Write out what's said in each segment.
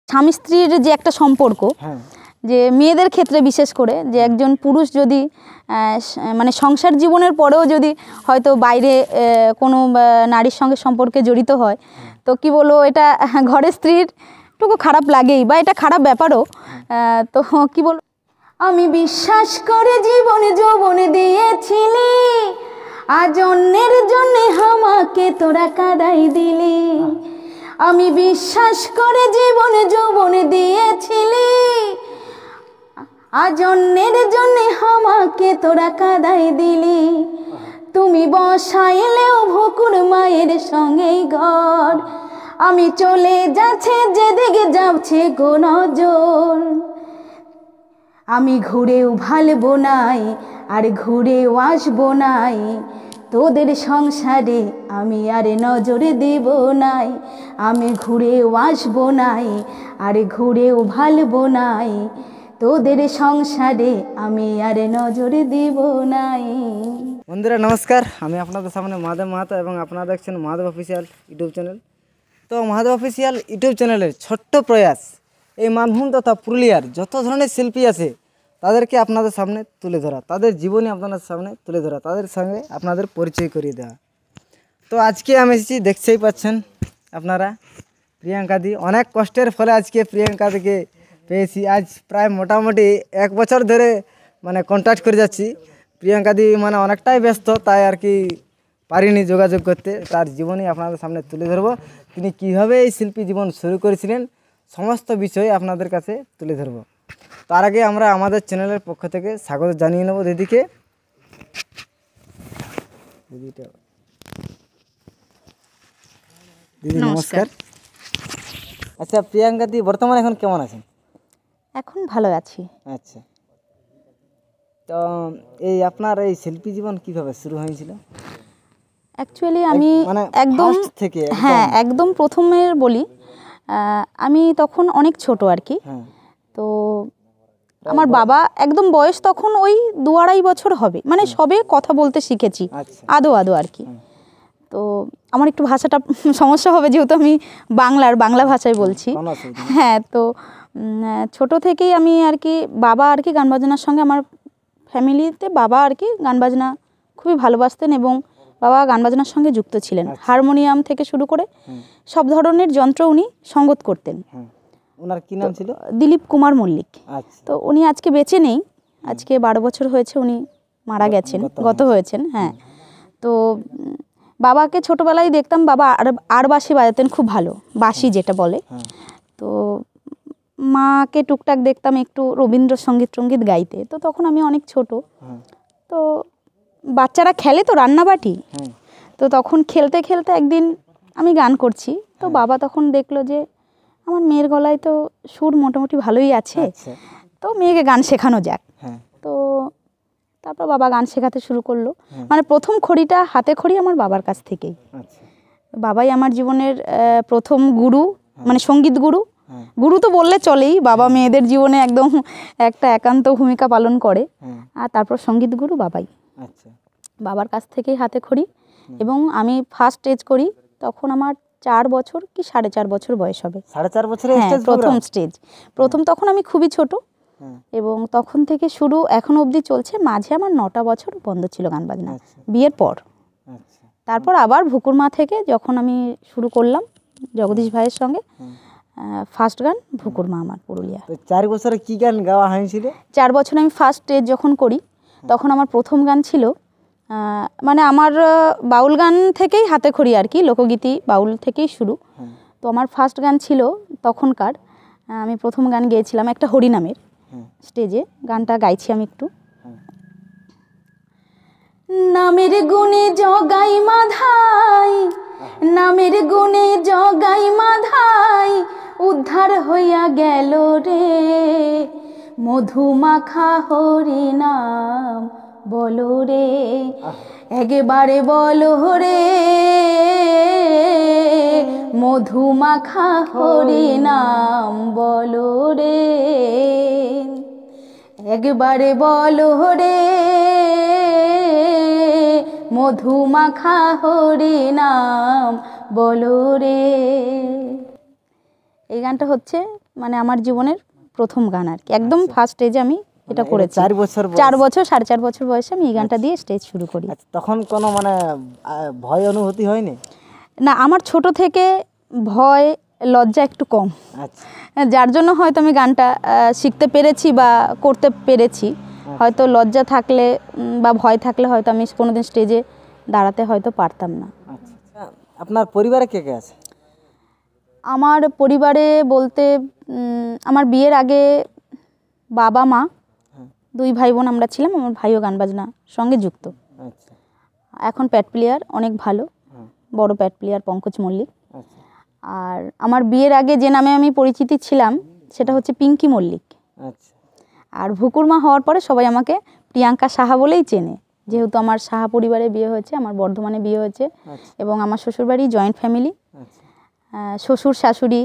স্বামী স্ত্রীর যে একটা সম্পর্ক, যে মেয়েদের ক্ষেত্রে বিশেষ করে যে একজন পুরুষ যদি মানে সংসার জীবনের পরেও যদি হয়তো বাইরে কোনো নারীর সঙ্গে সম্পর্কে জড়িত হয়, তো কি বলবো, এটা ঘরের স্ত্রীর টুকু খারাপ লাগেই, বা এটা খারাপ ব্যাপারও। তো কি বলবো, আমি বিশ্বাস করে জীবনে যৌবনে দিয়েছিলি, আজ অন্যের জন্যে আমাকে তোরা কাঁদাই দিলি। আমি বিশ্বাস করে জীবনে যৌবনে দিয়েছিলি, আজ অন্যের জন্যে আমাকে তোরা কাঁদাই দিলি। তুমি বসাইলেও ভুকুর মায়ের সঙ্গেই ঘর, আমি চলে যাচ্ছে যেদিকে যাচ্ছে গো নজর। আমি ঘুরেও ভালবো নাই, আর ঘুরেও আসবো নাই, তোদের সংসারে আমি আর নজর দেব নাই। আমি ঘুরেও আসবো নাই, আর ঘুরেও ভালবো নাই, তোদের সংসারে আমি আর নজর দেব নাই। বন্ধুরা নমস্কার, আমি আপনাদের সামনে মাধব মাহাতো এবং আপনারা দেখছেন মাধব অফিসিয়াল ইউটিউব চ্যানেল। তো মাধব অফিসিয়াল ইউটিউব চ্যানেলের ছোট্ট প্রয়াস, এই মানভূম তথা পুরুলিয়ার যত ধরনের শিল্পী আছে তাদেরকে আপনাদের সামনে তুলে ধরা, তাদের জীবনী আপনাদের সামনে তুলে ধরা, তাদের সঙ্গে আপনাদের পরিচয় করিয়ে দেওয়া। তো আজকে আমি এসেছি, দেখতেই পাচ্ছেন আপনারা, প্রিয়াঙ্কাদি। অনেক কষ্টের ফলে আজকে প্রিয়াঙ্কাদিকে পেয়েছি। আজ প্রায় মোটামুটি 1 বছর ধরে মানে কন্ট্যাক্ট করে যাচ্ছি। প্রিয়াঙ্কাদি মানে অনেকটাই ব্যস্ত, তাই আর কি পারিনি যোগাযোগ করতে। তার জীবনী আপনাদের সামনে তুলে ধরবো, তিনি কীভাবে এই শিল্পী জীবন শুরু করেছিলেন, সমস্ত বিষয় আপনাদের কাছে তুলে ধরবো। তার আগে আমরা আমাদের চ্যানেলের পক্ষ থেকে স্বাগত জানিয়ে নেব দিদিকে। দিদি নমস্কার। আচ্ছা প্রিয়াঙ্কাদি, বর্তমানে এখন কেমন আছেন? এখন ভালো আছি। আচ্ছা, তো এই আপনার এই শিল্পী জীবন কিভাবে শুরু হয়েছিল? অ্যাকচুয়ালি আমি একদম থেকে একদম প্রথমের বলি, আমি তখন অনেক ছোট আর কি। তো আমার বাবা একদম বয়স তখন ওই 2-2.5 বছর হবে, মানে সবে কথা বলতে শিখেছি আদো আর কি। তো আমার একটু ভাষাটা সমস্যা হবে যেহেতু আমি বাংলা ভাষায় বলছি। হ্যাঁ, তো ছোট থেকেই আমি আর কি, বাবা আর কি গান বাজনার সঙ্গে, আমার ফ্যামিলিতে বাবা আর কি গান বাজনা খুবই ভালোবাসতেন এবং বাবা গান বাজনার সঙ্গে যুক্ত ছিলেন। হারমোনিয়াম থেকে শুরু করে সব ধরনের যন্ত্র উনি সঙ্গত করতেন। ওনার কি নাম ছিল? দিলীপ কুমার মল্লিক। তো উনি আজকে বেঁচে নেই, আজকে 12 বছর হয়েছে উনি মারা গেছেন, গত হয়েছেন। হ্যাঁ, তো বাবাকে ছোটোবেলায় দেখতাম, বাবা আর বাঁশি বাজাতেন খুব ভালো, বাঁশি যেটা বলে। তো মাকে টুকটাক দেখতাম একটু রবীন্দ্রসঙ্গীত গাইতে। তো তখন আমি অনেক ছোট, তো বাচ্চারা খেলে তো রান্নাবাটি, তো তখন খেলতে খেলতে একদিন আমি গান করছি, তো বাবা তখন দেখলো যে আমার মেয়ের গলায় তো সুর মোটামুটি ভালোই আছে, তো মেয়েকে গান শেখানো যাক। তো তারপর বাবা গান শেখাতে শুরু করলো। মানে প্রথম খড়িটা, হাতে খড়ি আমার বাবার কাছ থেকেই। বাবাই আমার জীবনের প্রথম গুরু, মানে সঙ্গীত গুরু তো বললে চলেই। বাবা মেয়েদের জীবনে একদম একটা একান্ত ভূমিকা পালন করে, আর তারপর সঙ্গীত গুরু বাবাই। বাবার কাছ থেকেই হাতে খড়ি, এবং আমি ফার্স্ট স্টেজ করি তখন আমার 4 বছর কি 4.5 বছর বয়স হবে। 4.5 বছরে প্রথম স্টেজ, প্রথম তখন আমি খুবই ছোট, এবং তখন থেকে শুরু এখন অবধি চলছে। মাঝে আমার 9টা বছর বন্ধ ছিল গান বাজনা বিয়ের পর। তারপর আবার ভুকুরমা থেকে যখন আমি শুরু করলাম জগদীশ ভাইয়ের সঙ্গে, ফার্স্ট গান ভুকুরমা আমার পুরুলিয়া। 4 বছরে কি গান গাওয়া হয়েছিল? 4 বছর আমি ফার্স্ট স্টেজ যখন করি তখন আমার প্রথম গান ছিল, মানে আমার বাউল গান থেকেই হাতে খড়ি আর কি, লোকগীতি বাউল থেকেই শুরু। তো আমার ফার্স্ট গান ছিল তখনকার, আমি প্রথম গান গেয়েছিলাম একটা হরিনামের স্টেজে। গানটা গাইছি আমি একটু। নামের গুণে জগাই মাধাই, নামের গুণে জগাই মাধাই, উদ্ধার হইয়া গেল রে, মধুমাখা হরি নাম বলো রে, একেবারে বলো রে, মধুমাখা হরি নাম বলো রে, একবারে বলো রে, মধুমাখা হরি নাম বলো রে। এই গানটা হচ্ছে মানে আমার জীবনের প্রথম গান আর কি, একদম ফার্স্ট স্টেজে আমি এটা করেছি। 4 বছর 4 বছর 4.5 বছর বয়সে আমি এই গানটা দিয়ে স্টেজ শুরু করি। আচ্ছা, তখন কোনো মানে ভয় অনুভূতি হয়নি? না, আমার ছোট থেকে ভয় লজ্জা একটু কম, আচ্ছা, যার জন্য হয়তো আমি গানটা শিখতে পেরেছি বা করতে পেরেছি। হয়তো লজ্জা থাকলে বা ভয় থাকলে হয়তো আমি কোনোদিন স্টেজে দাঁড়াতে হয়তো পারতাম না। আচ্ছা, আপনার পরিবারে কে কে আছে? আমার পরিবারে বলতে আমার বিয়ের আগে বাবা মা 2 ভাই বোন আমরা ছিলাম। আমার ভাইও গান বাজনার সঙ্গে যুক্ত। আচ্ছা, এখন প্যাড প্লেয়ার অনেক ভালো, বড় প্যাড প্লেয়ার পঙ্কজ মল্লিক। আচ্ছা, আর আমার বিয়ের আগে যে নামে আমি পরিচিতি ছিলাম সেটা হচ্ছে পিঙ্কি মল্লিক। আচ্ছা, আর ভুকুরমা হওয়ার পরে সবাই আমাকে প্রিয়াঙ্কা সাহা বলেই চেনে, যেহেতু আমার সাহা পরিবারে বিয়ে হয়েছে, আমার বর্ধমানে বিয়ে হয়েছে এবং আমার শ্বশুরবাড়ি জয়েন্ট ফ্যামিলি। আচ্ছা, শ্বশুর শাশুড়ি,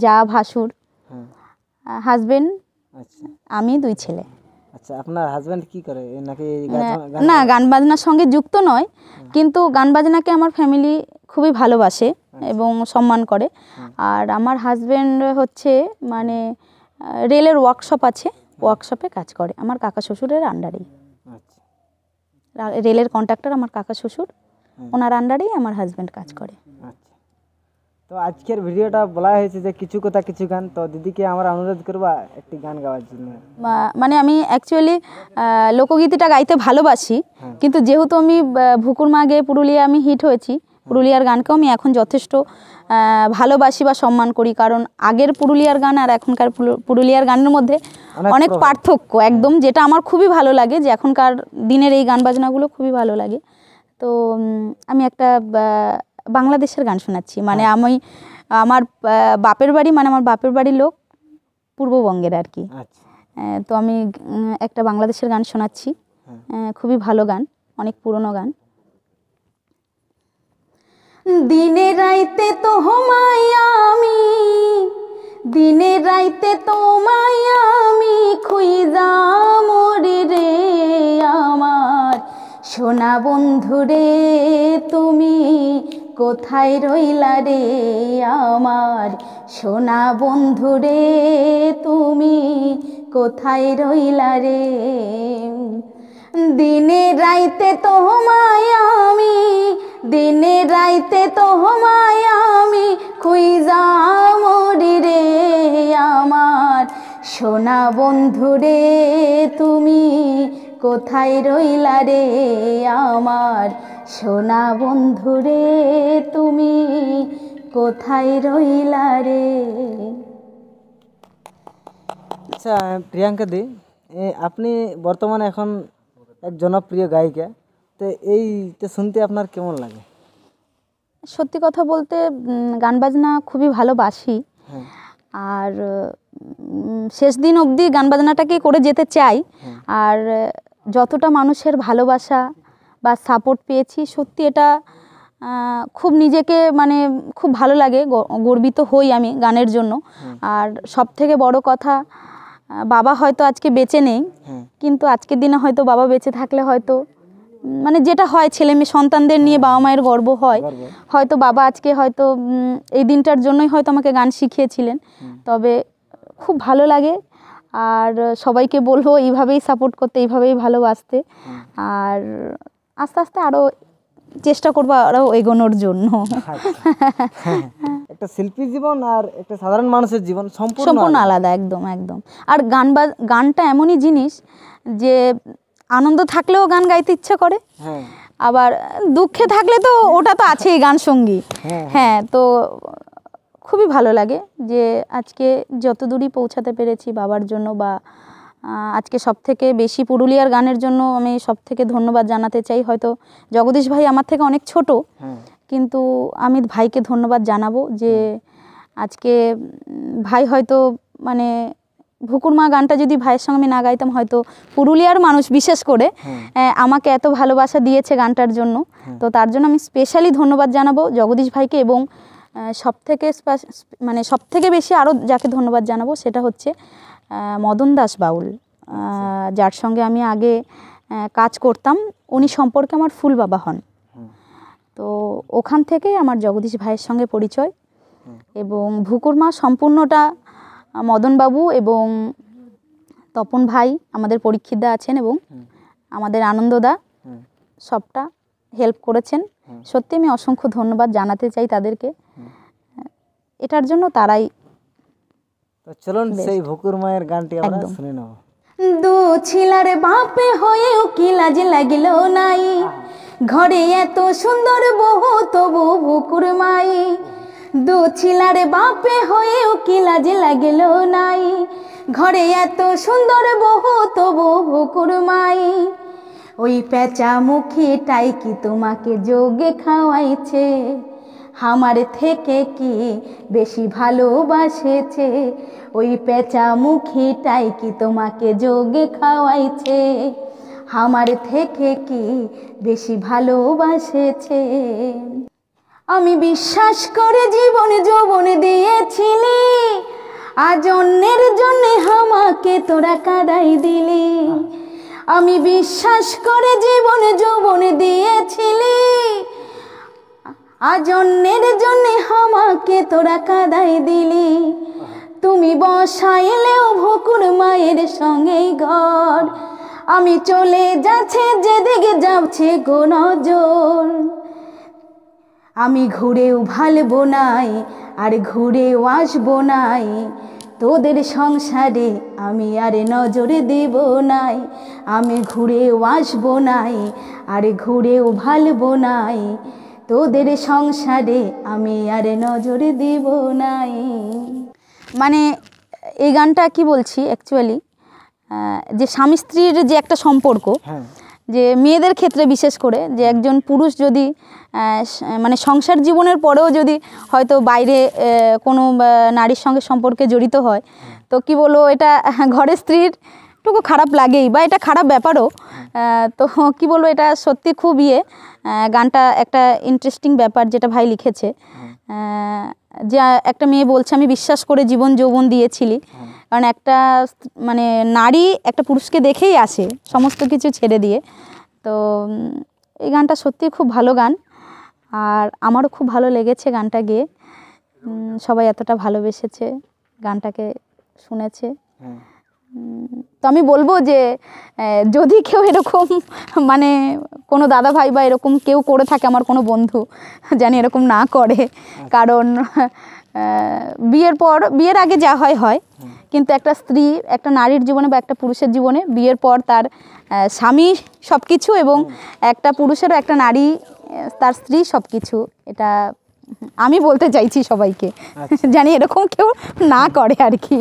যা ভাসুর, হাজবেন্ড, আচ্ছা, আমি 2 ছেলে। আচ্ছা, আপনার হাজবেন্ড কি করে নাকি না, গান বাজনার সঙ্গে যুক্ত নয়, কিন্তু গান বাজনাকে আমার ফ্যামিলি খুবই ভালোবাসে এবং সম্মান করে। আর আমার হাজবেন্ড হচ্ছে মানে রেলের ওয়ার্কশপ আছে, ওয়ার্কশপে কাজ করে আমার কাকা শ্বশুরের আন্ডারেই। আচ্ছা, রেলের কন্ট্রাক্টর আমার কাকা শ্বশুর, ওনার আন্ডারেই আমার হাজবেন্ড কাজ করে। আচ্ছা। তো আজকের ভিডিওটা বলা হয়েছে যে কিছু কথা কিছু গান, তো দিদিকে আমরা অনুরোধ করবো একটি গান গাওয়ার জন্য। মানে আমি অ্যাকচুয়ালি লোকগীতিটা গাইতে ভালোবাসি, কিন্তু যেহেতু আমি ভুকুরমা গেয়ে পুরুলিয়া আমি হিট হয়েছি, পুরুলিয়ার গানকেও আমি এখন যথেষ্ট ভালোবাসি বা সম্মান করি, কারণ আগের পুরুলিয়ার গান আর এখনকার পুরুলিয়ার গানের মধ্যে অনেক পার্থক্য একদম, যেটা আমার খুবই ভালো লাগে, যে এখনকার দিনের এই গান বাজনাগুলো খুবই ভালো লাগে। তো আমি একটা বাংলাদেশের গান শোনাচ্ছি। মানে আমি আমার বাপের বাড়ি, মানে আমার বাপের বাড়ির লোক পূর্ববঙ্গের আর কি। তো আমি একটা বাংলাদেশের গান শোনাচ্ছি, খুবই ভালো গান, অনেক পুরনো গান। দিনে রাইতে তোমায় আমি, দিনে রাইতে তোমায় আমি খুঁজা মরি রে আমার সোনা বন্ধু রে, তুমি কোথায় রইলা রে আমার সোনা বন্ধু রে, তুমি কোথায় রইলা রে। দিনে রাইতে তোমায় আমি, দিনে রাইতে তোমায় আমি খুঁজা মরি রে আমার সোনা বন্ধু রে, তুমি কোথায় রইলা রে আমার সোনা বন্ধু রে, তুমি কোথায় রইলা রে। আচ্ছা প্রিয়াঙ্কা দি, আপনি বর্তমানে এখন এক জনপ্রিয় গায়িকা, তো এইটা শুনতে আপনার কেমন লাগে? সত্যি কথা বলতে গান বাজনা খুবই ভালোবাসি, আর শেষ দিন অবধি গান বাজনাটাকে করে যেতে চাই। আর যতটা মানুষের ভালোবাসা বা সাপোর্ট পেয়েছি, সত্যি এটা খুব নিজেকে মানে খুব ভালো লাগে, গর্বিত হই আমি গানের জন্য। আর সব থেকে বড় কথা, বাবা হয়তো আজকে বেঁচে নেই, কিন্তু আজকের দিনে হয়তো বাবা বেঁচে থাকলে হয়তো মানে যেটা হয় ছেলে মেয়ে সন্তানদের নিয়ে বাবা মায়ের গর্ব হয়, হয়তো বাবা আজকে হয়তো এই দিনটার জন্যই হয়তো আমাকে গান শিখিয়েছিলেন। তবে খুব ভালো লাগে, আর সবাইকে বলবো এইভাবেই সাপোর্ট করতে, এইভাবেই ভালোবাসতে, আর আস্তে আস্তে আরও চেষ্টা করবো আরও এগোনোর জন্য। একটা শিল্পী জীবন আর একটা সাধারণ মানুষের জীবন সম্পূর্ণ আলাদা, একদম একদম। আর গানটা এমনই জিনিস যে আনন্দ থাকলেও গান গাইতে ইচ্ছা করে, আবার দুঃখে থাকলে তো ওটা তো আছেই গান সঙ্গী। হ্যাঁ, তো খুবই ভালো লাগে যে আজকে যত দূরই পৌঁছাতে পেরেছি বাবার জন্য, বা আজকে সবথেকে বেশি পুরুলিয়ার গানের জন্য আমি সবথেকে ধন্যবাদ জানাতে চাই। হয়তো জগদীশ ভাই আমার থেকে অনেক ছোট, কিন্তু আমি ভাইকে ধন্যবাদ জানাবো যে আজকে ভাই হয়তো মানে ভুকুরমা গানটা যদি ভাইয়ের সঙ্গে আমি না গাইতাম, হয়তো পুরুলিয়ার মানুষ বিশেষ করে আমাকে এত ভালোবাসা দিয়েছে গানটার জন্য। তো তার জন্য আমি স্পেশালি ধন্যবাদ জানাবো জগদীশ ভাইকে, এবং সবথেকে বেশি আরও যাকে ধন্যবাদ জানাবো সেটা হচ্ছে মদন দাস বাউল, যার সঙ্গে আমি আগে কাজ করতাম। উনি সম্পর্কে আমার ফুল বাবা হন। তো ওখান থেকেই আমার জগদীশ ভাইয়ের সঙ্গে পরিচয়, এবং ভুকুরমা সম্পূর্ণটা মদনবাবু এবং তপন ভাই আমাদের পরীক্ষিতদা আছেন এবং আমাদের আনন্দদা সবটা হেল্প করেছেন। সত্যি আমি অসংখ্য ধন্যবাদ জানাতে চাই তাদেরকে, এটার জন্য তারাই। তো চলুন সেই ভুকুর মায়ের গানটি আমরা শুনে নেব। দু ছিলার বাপে হয়েও কি লাজ লাগিল নাই, ঘরে এত সুন্দর বহু তবু ভুকুর মাই। দু ছিলার বাপে হয়েও কি লাজ লাগিল নাই, ঘরে এত সুন্দর বহু তবু ভুকুর মাই। ওই পেঁচা মুখীটাই কি তোমাকে যোগে খাওয়াইছে, আমার থেকে কি বেশি ভালোবাসেছে। ওই পেঁচা মুখীটাই কি তোমাকে যোগে খাওয়াইছে, আমার থেকে কি বেশি ভালোবাসেছে। আমি বিশ্বাস করে জীবন যৌবন দিয়েছিলি, আজ অন্যের জন্য আমাকে তোরা কাঁদাই দিলি। আমি বিশ্বাস করে জীবন যৌবন দিয়েছিলি, আজ অন্যের জন্য আমাকে তোরা কাঁদাই দিলি। তুমি বসাইলেও ভুকুর মায়ের সঙ্গেই ঘর, আমি চলে যাচ্ছে যেদিকে যাচ্ছে গো নজর। আমি ঘুরেও ভালবো নাই আর ঘুরেও আসবো নাই, তোদের সংসারে আমি আর নজর দেব নাই। আমি ঘুরেও আসবো নাই আর ঘুরেও ভালবো নাই, তোদের সংসারে আমি আর নজর দেব নাই। মানে এই গানটা কি বলছি অ্যাকচুয়ালি, যে স্বামী স্ত্রীর যে একটা সম্পর্ক, যে মেয়েদের ক্ষেত্রে বিশেষ করে, যে একজন পুরুষ যদি মানে সংসার জীবনের পরেও যদি হয়তো বাইরে কোনো নারীর সঙ্গে সম্পর্কে জড়িত হয়, তো কি বলবো, এটা ঘরের স্ত্রীর টুকু খারাপ লাগেই, বা এটা খারাপ ব্যাপারও। তো কি বলবো, এটা সত্যি খুব গানটা একটা ইন্টারেস্টিং ব্যাপার যেটা ভাই লিখেছে। যে একটা মেয়ে বলছে আমি বিশ্বাস করে জীবন যৌবন দিয়েছিলি, কারণ একটা মানে নারী একটা পুরুষকে দেখেই আসে সমস্ত কিছু ছেড়ে দিয়ে। তো এই গানটা সত্যি খুব ভালো গান, আর আমারও খুব ভালো লেগেছে গানটা গেয়ে। সবাই এতটা ভালোবেসেছে, গানটাকে শুনেছে। তো আমি বলবো যে যদি কেউ এরকম মানে কোনো দাদা ভাই বা এরকম কেউ করে থাকে, আমার কোনো বন্ধু জানি এরকম না করে। কারণ বিয়ের আগে যা হয় হয়, কিন্তু একটা স্ত্রী, একটা নারীর জীবনে বা একটা পুরুষের জীবনে বিয়ের পর তার স্বামী সব কিছু, এবং একটা পুরুষেরও একটা নারী তার স্ত্রী সব কিছু। এটা আমি বলতে চাইছি সবাইকে, জানি এরকম কেউ না করে আর কি।